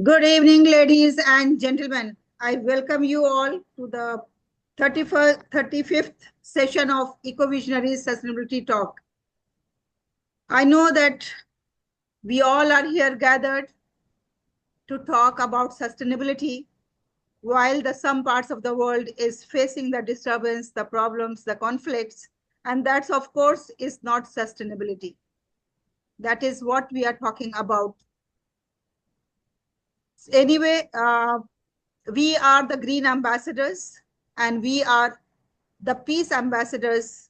Good evening, ladies and gentlemen. I welcome you all to the 35th session of Eco-Visionary Sustainability Talk. I know that we all are here gathered to talk about sustainability while some parts of the world is facing the disturbance, the problems, the conflicts, and that's of course is not sustainability. That is what we are talking about. Anyway, we are the green ambassadors and we are the peace ambassadors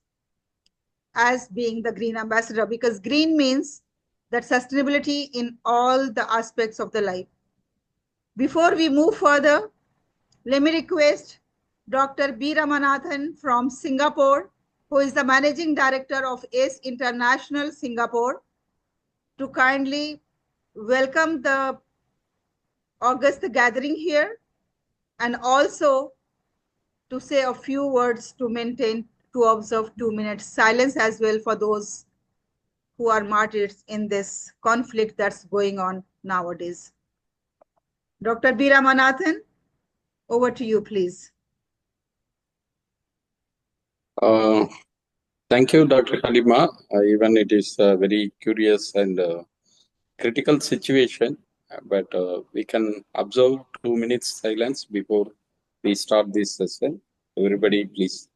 as being the green ambassador, because green means that sustainability in all the aspects of the life. Before we move further, let me request Dr. B. Ramanathan from Singapore, who is the Managing Director of ACE International Singapore, to kindly welcome the August gathering here and also to say a few words to observe 2 minutes silence as well for those who are martyrs in this conflict that's going on nowadays. Dr. B. Ramanathan, over to you, please. Thank you, Dr. Halima. Even it is a very curious and critical situation, but we can observe 2 minutes silence before we start this session. Everybody, please.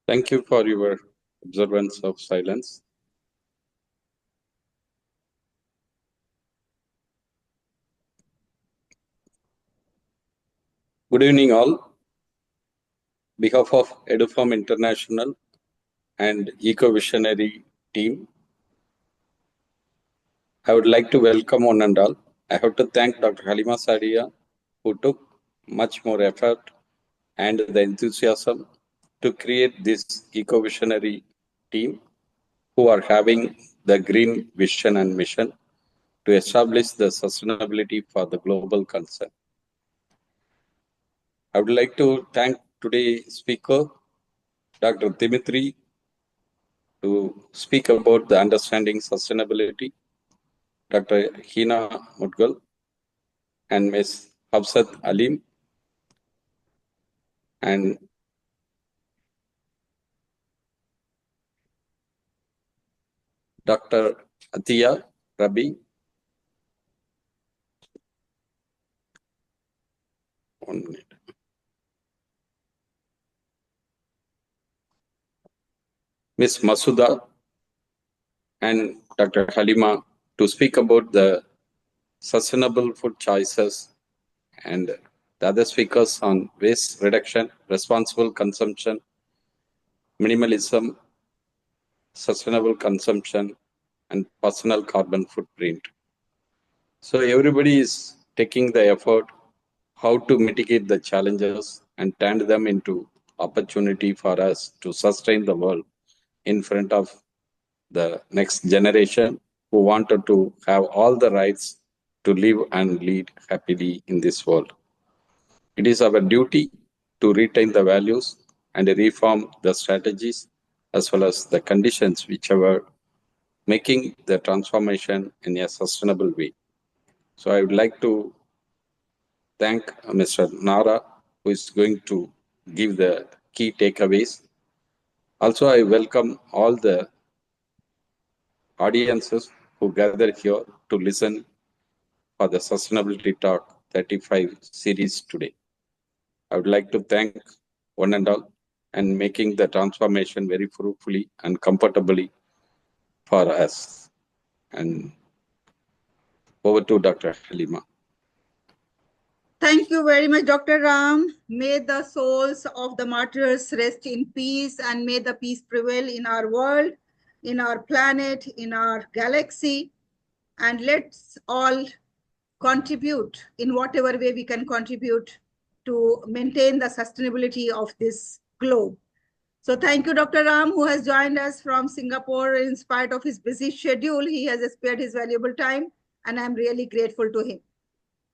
Thank you for your observance of silence. Good evening, all. On behalf of EduFarm International and Eco-Visionary team, I would like to welcome one and all. I have to thank Dr. Halima Sadia, who took much more effort and the enthusiasm to create this eco-visionary team who are having the green vision and mission to establish the sustainability for the global concern. I would like to thank today's speaker, Dr. Dimithri, to speak about the understanding sustainability, Dr. Hina Mudgal, and Ms. Hafsat Alim, and Dr. Atiya Rabi. One minute. Ms. Masuda and Dr. Halima to speak about the sustainable food choices, and the other speakers on waste reduction, responsible consumption, minimalism, sustainable consumption, and personal carbon footprint. So everybody is taking the effort how to mitigate the challenges and turned them into opportunity for us to sustain the world in front of the next generation who wanted to have all the rights to live and lead happily in this world. It is our duty to retain the values and reform the strategies as well as the conditions which are making the transformation in a sustainable way. So I would like to thank Mr. Nara, who is going to give the key takeaways. Also, I welcome all the audiences who gather here to listen for the Sustainability Talk 35 series today. I would like to thank one and all and making the transformation very fruitfully and comfortably for us. And over to Dr. Halima. Thank you very much, Dr. Ram. May the souls of the martyrs rest in peace, and may the peace prevail in our world, in our planet, in our galaxy. And let's all contribute in whatever way we can contribute to maintain the sustainability of this globe. So thank you, Dr. Ram, who has joined us from Singapore. In spite of his busy schedule, he has spared his valuable time, and I'm really grateful to him.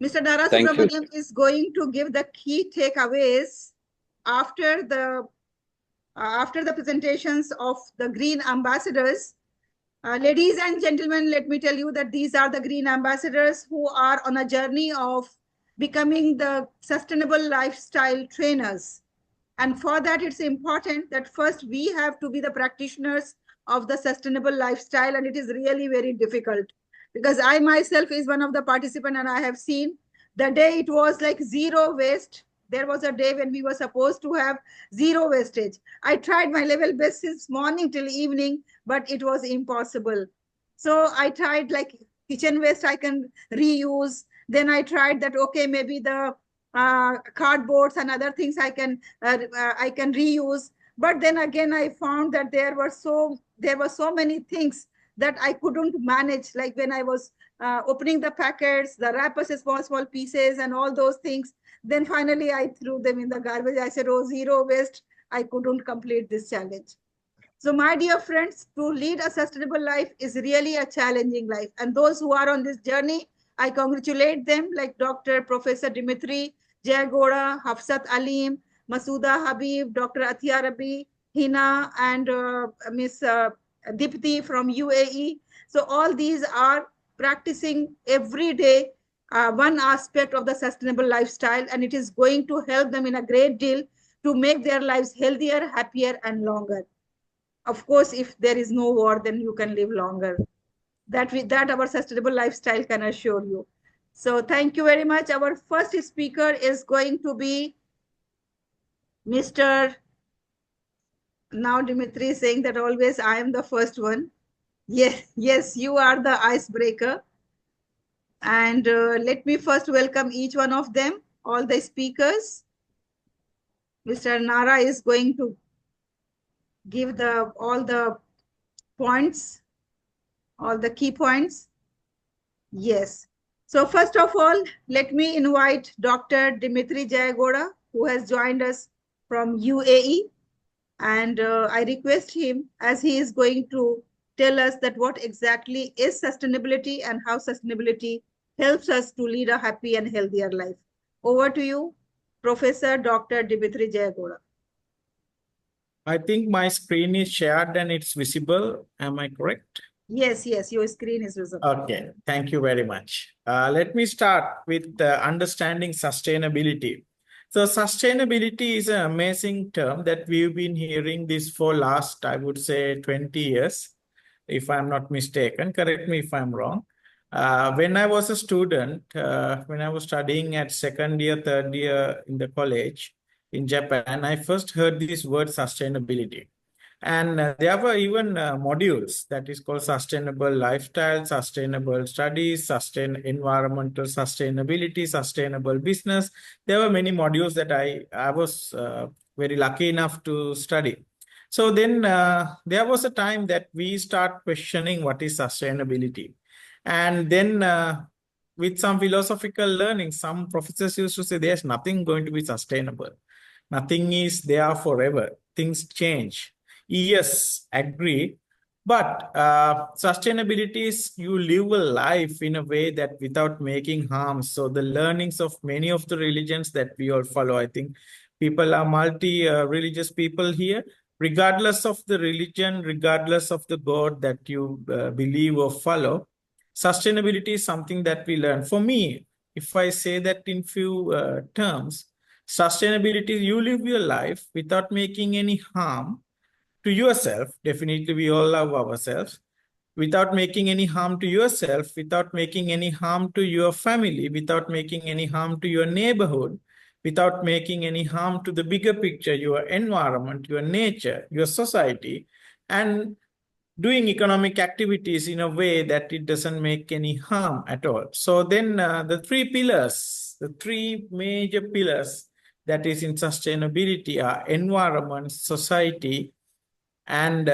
Mr. Nara Thank you. Subramaniam is going to give the key takeaways after the presentations of the green ambassadors. Ladies and gentlemen, let me tell you that these are the green ambassadors who are on a journey of becoming the sustainable lifestyle trainers. And for that, it's important that first we have to be the practitioners of the sustainable lifestyle. And it is really very difficult because I myself is one of the participants, and I have seen the day it was like zero waste. There was a day when we were supposed to have zero wastage. I tried my level best since morning till evening, but it was impossible. So I tried like kitchen waste I can reuse. Then I tried that, okay, maybe the cardboards and other things I can reuse. But then again, I found that there were so many things that I couldn't manage. Like when I was opening the packets, the wrappers, small pieces, and all those things. Then finally, I threw them in the garbage. I said, "Oh, zero waste. I couldn't complete this challenge." So, my dear friends, to lead a sustainable life is really a challenging life. And those who are on this journey, I congratulate them, like Dr. Professor Dimithri, Jayagoda, Hafsat Alim, Masuda Habib, Dr. Athiya Rabi, Hina, and Miss Dipti from UAE. So, all these are practicing every day one aspect of the sustainable lifestyle, and it is going to help them in a great deal to make their lives healthier, happier, and longer. Of course, if there is no war, then you can live longer. That our sustainable lifestyle can assure you. So thank you very much. Our first speaker is going to be Mr. Now Dimitri is saying that always I am the first one. Yes, you are the icebreaker. And let me first welcome each one of them, all the speakers. Mr. Nara is going to give all the points, all the key points. Yes. So first of all, let me invite Dr. Dimithri Jayagoda, who has joined us from UAE. And I request him, as he is going to tell us that what exactly is sustainability and how sustainability helps us to lead a happy and healthier life. Over to you, Professor Dr. Dimithri Jayagoda. I think my screen is shared and it's visible. Am I correct? Yes, your screen is visible. Okay, thank you very much. Let me start with understanding sustainability. So sustainability is an amazing term that we've been hearing this for last, I would say, 20 years, if I'm not mistaken. Correct me if I'm wrong. When I was a student, when I was studying at second year, third year in the college in Japan, I first heard this word sustainability. And there were even modules that is called sustainable lifestyle, sustainable studies, environmental sustainability, sustainable business. There were many modules that I was very lucky enough to study. So then there was a time that we start questioning what is sustainability. And then with some philosophical learning, some professors used to say there's nothing going to be sustainable. Nothing is there forever. Things change. Yes, agree. But sustainability is you live a life in a way that without making harm. So the learnings of many of the religions that we all follow, I think people are multi-religious people here. Regardless of the religion, regardless of the God that you believe or follow, sustainability is something that we learn. For me, if I say that in few terms, sustainability is you live your life without making any harm to yourself. Definitely, we all love ourselves. Without making any harm to yourself, without making any harm to your family, without making any harm to your neighborhood, without making any harm to the bigger picture, your environment, your nature, your society, and doing economic activities in a way that it doesn't make any harm at all. So then the three pillars, the three major pillars that is in sustainability are environment, society, and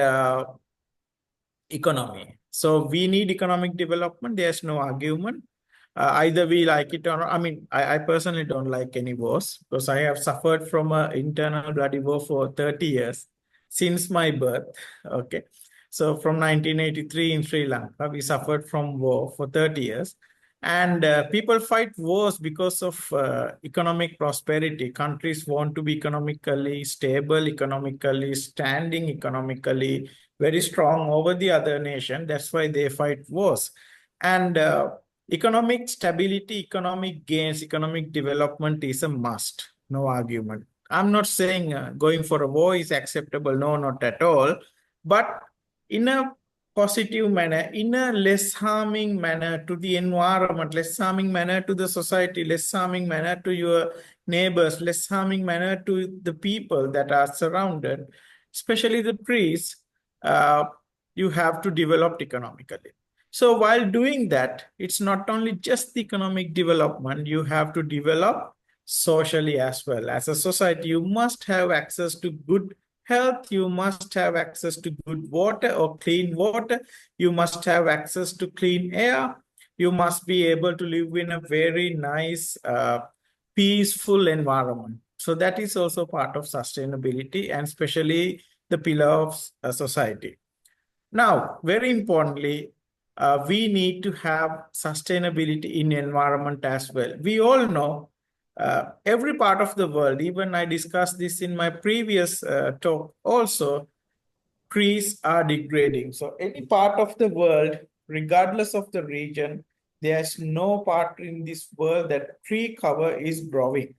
economy. So we need economic development. There's no argument. Either we like it or not. I mean, I personally don't like any wars because I have suffered from an internal bloody war for 30 years since my birth. Okay. So from 1983 in Sri Lanka, we suffered from war for 30 years. And people fight wars because of economic prosperity. Countries want to be economically stable, economically standing, economically very strong over the other nation. That's why they fight wars. And economic stability, economic gains, economic development is a must. No argument. I'm not saying going for a war is acceptable. No, not at all. But in a positive manner, in a less harming manner to the environment, less harming manner to the society, less harming manner to your neighbors, less harming manner to the people that are surrounded, especially the trees, you have to develop economically. So while doing that, it's not only just the economic development, you have to develop socially as well. As a society, you must have access to good health, you must have access to good water or clean water, you must have access to clean air, you must be able to live in a very nice, peaceful environment. So that is also part of sustainability and especially the pillar of society. Now, very importantly, we need to have sustainability in environment as well. We all know every part of the world, even I discussed this in my previous talk also, trees are degrading. So any part of the world, regardless of the region, there's no part in this world that tree cover is growing.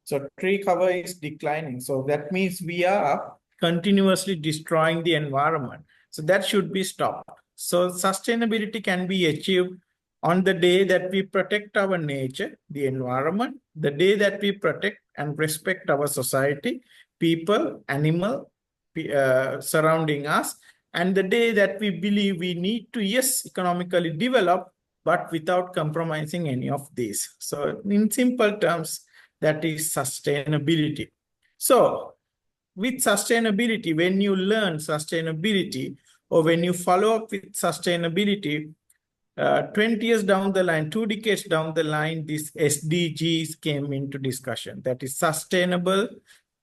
So tree cover is declining. So that means we are continuously destroying the environment. So that should be stopped. So sustainability can be achieved on the day that we protect our nature, the environment, the day that we protect and respect our society, people, animal, surrounding us, and the day that we believe we need to, yes, economically develop, but without compromising any of these. So in simple terms, that is sustainability. So with sustainability, when you learn sustainability or when you follow up with sustainability, 20 years down the line, 2 decades down the line, these SDGs came into discussion. That is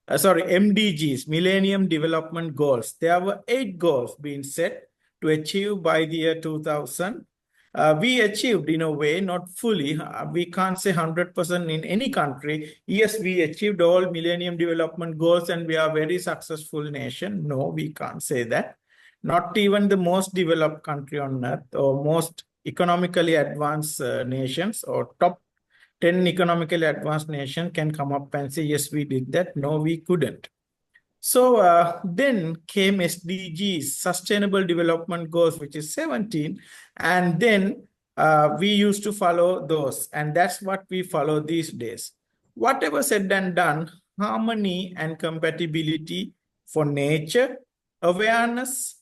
MDGs, Millennium Development Goals. There were 8 goals being set to achieve by the year 2000. We achieved in a way, not fully. We can't say 100% in any country. Yes, we achieved all Millennium Development Goals and we are a very successful nation. No, we can't say that. Not even the most developed country on earth or most economically advanced nations or top 10 economically advanced nation can come up and say, yes, we did that. No, we couldn't. So then came SDGs, Sustainable Development Goals, which is 17. And then we used to follow those. And that's what we follow these days. Whatever said and done, harmony and compatibility for nature, awareness,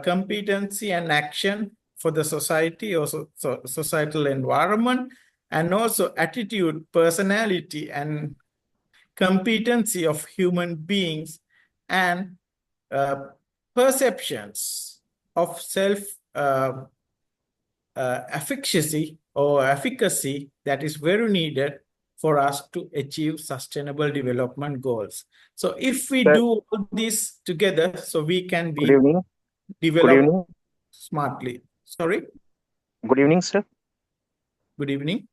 competency and action for the society or societal environment, and also attitude, personality, and competency of human beings and perceptions of self efficacy or efficacy that is very needed for us to achieve sustainable development goals. So if we Sir, do all this together, so we can good be evening. Good develop evening. smartly. Sorry, Good evening, sir. good evening.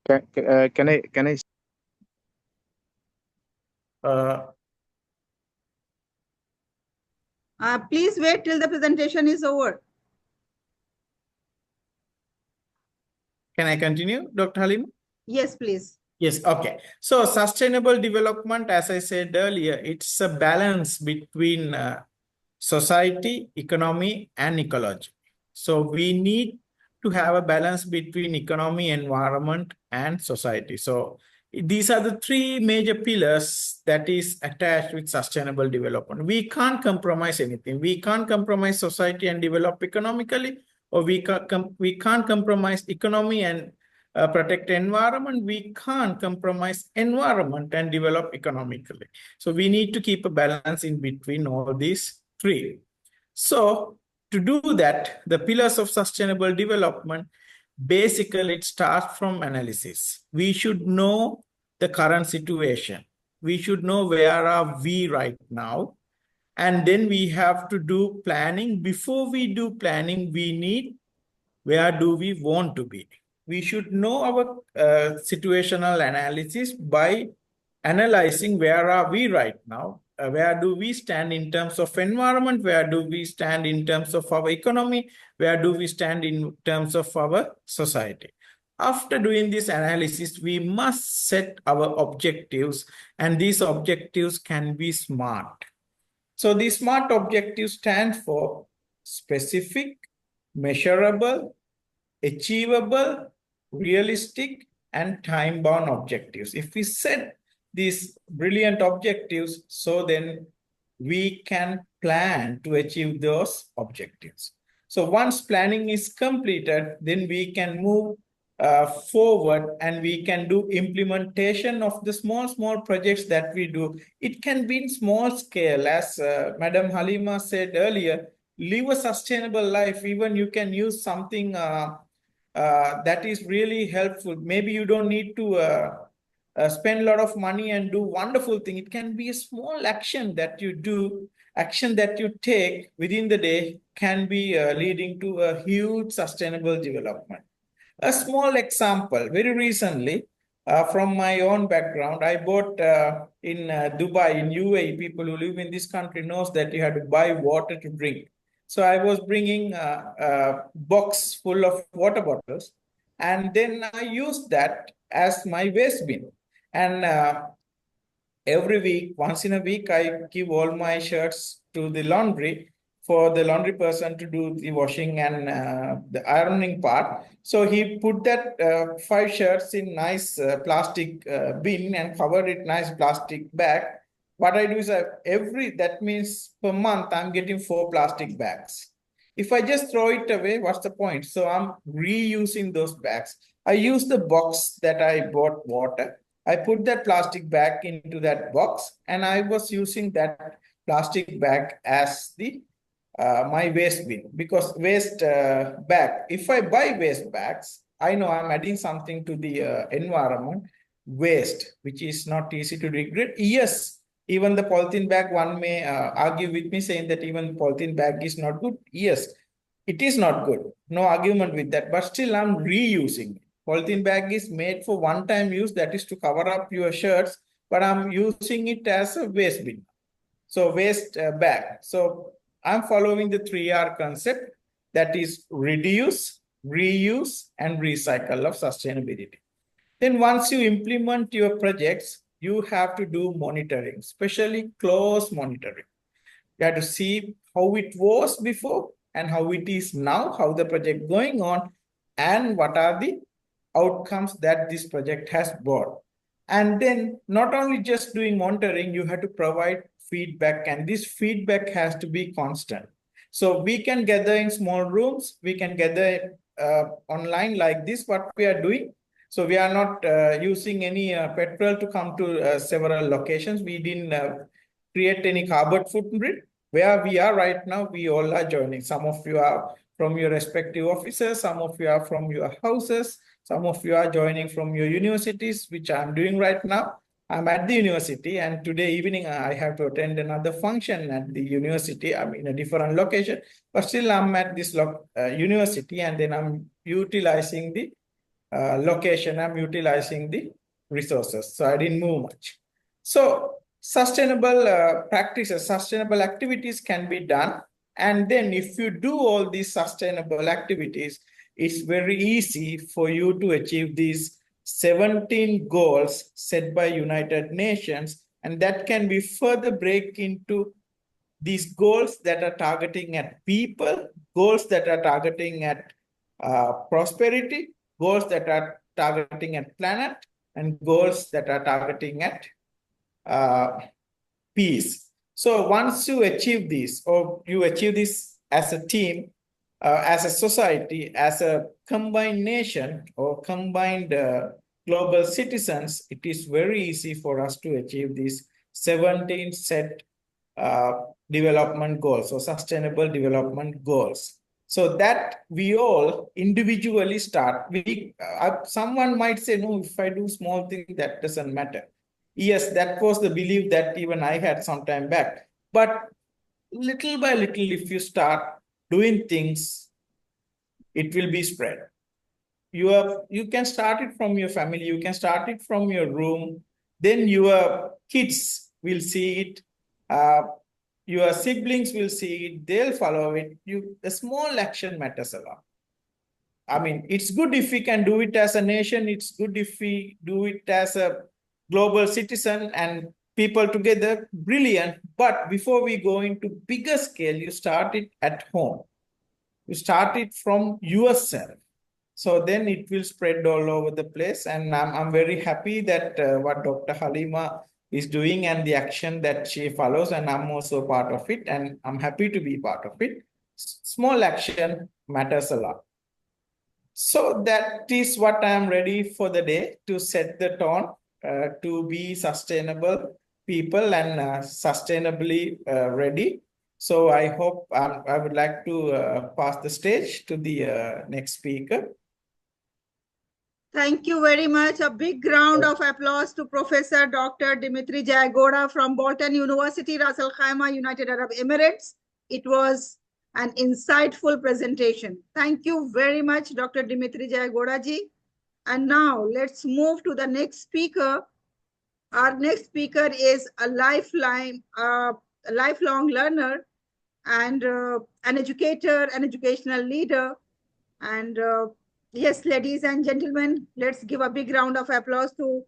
Can I? Uh, Please wait till the presentation is over. can I continue, Dr. Halim? Yes, please. Yes, okay. So sustainable development, as I said earlier, it's a balance between society, economy, and ecology. So we need to have a balance between economy, environment, and society. So these are the three major pillars that is attached with sustainable development. We can't compromise anything. We can't compromise society and develop economically, or we can't compromise economy and protect environment. We can't compromise environment and develop economically. So we need to keep a balance in between all these three. So to do that, the pillars of sustainable development, basically it starts from analysis. We should know the current situation. We should know where are we right now. And then we have to do planning. Before we do planning, we need where do we want to be. We should know our situational analysis by analyzing where are we right now, where do we stand in terms of environment, where do we stand in terms of our economy, where do we stand in terms of our society. After doing this analysis, we must set our objectives, and these objectives can be SMART. So the SMART objectives stand for specific, measurable, achievable, realistic, and time-bound objectives. If we set these brilliant objectives, so then we can plan to achieve those objectives. So once planning is completed, then we can move forward and we can do implementation of the small projects that we do. It can be in small scale, as Madam Halima said earlier, live a sustainable life. Even you can use something that is really helpful. Maybe you don't need to spend a lot of money and do wonderful thing. It can be a small action that you do, action that you take within the day can be leading to a huge sustainable development. A small example, very recently, from my own background, I bought in Dubai, in UAE, people who live in this country knows that you have to buy water to drink. So I was bringing a box full of water bottles, and then I used that as my waste bin. And every week, once in a week, I give all my shirts to the laundry for the laundry person to do the washing and the ironing part. So he put that 5 shirts in nice plastic bin and covered it nice plastic bag. What I do is that means per month I'm getting 4 plastic bags. If I just throw it away, what's the point? So I'm reusing those bags. I use the box that I bought water. I put that plastic bag into that box, and I was using that plastic bag as the my waste bin, because waste bag, if I buy waste bags, I know I'm adding something to the environment, waste, which is not easy to degrade. Yes, even the polythene bag, one may argue with me saying that even polythene bag is not good. Yes, it is not good. No argument with that, but still I'm reusing it. Polythene bag is made for one-time use, that is to cover up your shirts, but I'm using it as a waste bin. So waste bag. So I'm following the 3R concept, that is reduce, reuse, and recycle of sustainability. Then once you implement your projects, you have to do monitoring, especially close monitoring. You have to see how it was before and how it is now, how the project going on, and what are the outcomes that this project has brought. And then not only just doing monitoring, you have to provide feedback, and this feedback has to be constant. So we can gather in small rooms, we can gather online like this, what we are doing. So we are not using any petrol to come to several locations. We didn't create any carbon footprint. Where we are right now, we all are joining. Some of you are from your respective offices, some of you are from your houses, Some of you are joining from your universities, which I'm doing right now. I'm at the university, and today evening I have to attend another function at the university. I'm in a different location, but still I'm at this university, and then I'm utilizing the location, I'm utilizing the resources. So I didn't move much. So sustainable practices, sustainable activities can be done. And then if you do all these sustainable activities, it's very easy for you to achieve these 17 goals set by United Nations. And that can be further break into these goals that are targeting at people, goals that are targeting at prosperity, goals that are targeting at planet, and goals that are targeting at peace. So once you achieve this, or you achieve this as a team, as a society, as a combined nation or combined global citizens, it is very easy for us to achieve these 17 set development goals or sustainable development goals. So that we all individually start. Someone might say, no, if I do small thing, that doesn't matter. Yes, that was the belief that even I had some time back. But little by little, if you start doing things, it will be spread. You can start it from your family, you can start it from your room, then your kids will see it, your siblings will see it, they'll follow it. A small action matters a lot. I mean, it's good if we can do it as a nation, it's good if we do it as a global citizen and people together, brilliant. But before we go into bigger scale, you start it at home. You start it from yourself. So then it will spread all over the place. And I'm very happy that what Dr. Halima is doing and the action that she follows, and I'm also part of it, and I'm happy to be part of it. Small action matters a lot. So that is what I'm ready for the day, to set the tone, to be sustainable people and sustainably ready. So I hope I would like to pass the stage to the next speaker. Thank you very much. A big round of applause to Professor Dr. Dimithri Jayagoda from Bolton University, Ras Al Khaimah, United Arab Emirates. It was an insightful presentation. Thank you very much, Dr. Dimithri Jayagoda ji. And now let's move to the next speaker. Our next speaker is a lifelong learner and an educator, an educational leader. And yes, ladies and gentlemen, let's give a big round of applause to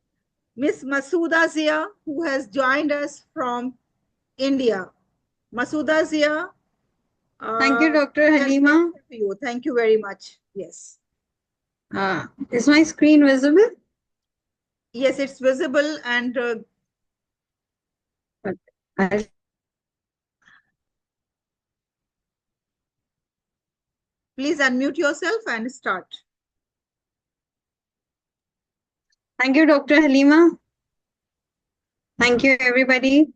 Miss Masooda Zia, who has joined us from India. Masooda Zia. Thank you, Dr. Halima. Thank you very much. Yes. Is my screen visible? Yes, it's visible, and please unmute yourself and start. Thank you, Dr. Halima. Thank you, everybody.